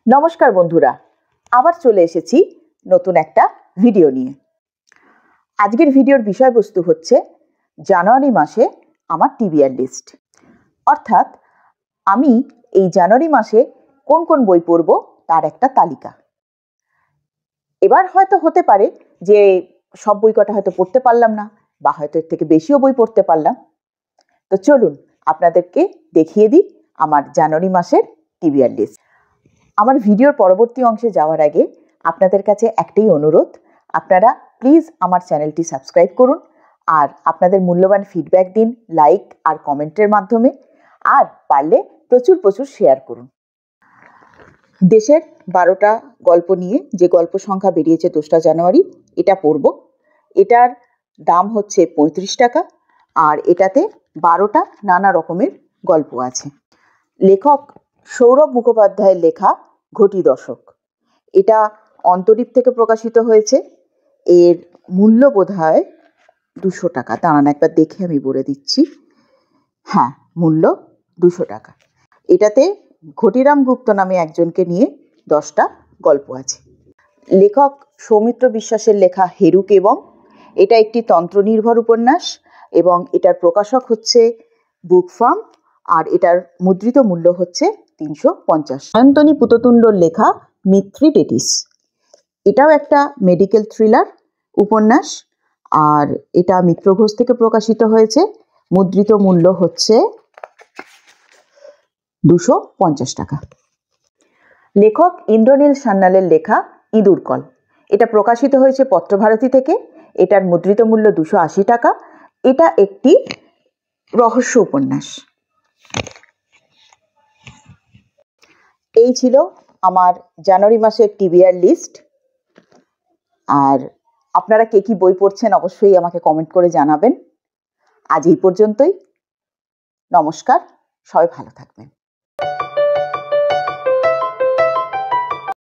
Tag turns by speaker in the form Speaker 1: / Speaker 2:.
Speaker 1: নমস্কার বন্ধুরা, আবার চলে এসেছি নতুন একটা ভিডিও নিয়ে। আজকের ভিডিওর বিষয়বস্তু হচ্ছে জানুয়ারি মাসে আমার টিবিআর লিস্ট। অর্থাৎ আমি এই জানুয়ারি মাসে কোন কোন বই পড়ব তার একটা তালিকা। এবার হয়তো হতে পারে যে সব বই কটা হয়তো পড়তে পারলাম না, বা হয়তো এর থেকে বেশিও বই পড়তে পারলাম। তো চলুন আপনাদেরকে দেখিয়ে দিই আমার জানুয়ারি মাসের টিবিআর লিস্ট। আমার ভিডিওর পরবর্তী অংশে যাওয়ার আগে আপনাদের কাছে একটাই অনুরোধ, আপনারা প্লিজ আমার চ্যানেলটি সাবস্ক্রাইব করুন আর আপনাদের মূল্যবান ফিডব্যাক দিন লাইক আর কমেন্টের মাধ্যমে, আর পারলে প্রচুর প্রচুর শেয়ার করুন। দেশের 12টা গল্প নিয়ে যে গল্প সংখ্যা বেরিয়েছে 2রা জানুয়ারি, এটা পড়ব। এটার দাম হচ্ছে 35 টাকা, আর এটাতে 12টা নানা রকমের গল্প আছে। লেখক সৌরভ মুখোপাধ্যায়ের লেখা ঘটি দশক। এটা অন্তরীপ থেকে প্রকাশিত হয়েছে। এর মূল্য বোধহয় 200 টাকা। দাঁড়ান একবার দেখে আমি বলে দিচ্ছি। হ্যাঁ, মূল্য 200 টাকা। এটাতে ঘটিরাম গুপ্ত নামে একজনকে নিয়ে 10টা গল্প আছে। লেখক সৌমিত্র বিশ্বাসের লেখা হেরুক এবং, এটা একটি তন্ত্রনির্ভর উপন্যাস এবং এটার প্রকাশক হচ্ছে বুক ফার্ম, আর এটার মুদ্রিত মূল্য হচ্ছে 350। সায়ন্তনী পুততুণ্ডর লেখা মিথ্রিডেটিস, এটাও একটা মেডিকেল থ্রিলার উপন্যাস, আর এটা মিত্র ঘোষ থেকে প্রকাশিত হয়েছে। মুদ্রিত মূল্য হচ্ছে 250 টাকা। লেখক ইন্দ্রনীল সান্যালের লেখা ইঁদুর কল, এটা প্রকাশিত হয়েছে পত্রভারতী থেকে। এটার মুদ্রিত মূল্য 280 টাকা। এটা একটি রহস্য উপন্যাস। এই ছিল আমার জানুয়ারি মাসের টিবিআর লিস্ট। আর আপনারা কে কি বই পড়ছেন অবশ্যই আমাকে কমেন্ট করে জানাবেন। আজ এই পর্যন্তই। নমস্কার, সবাই ভালো থাকবেন।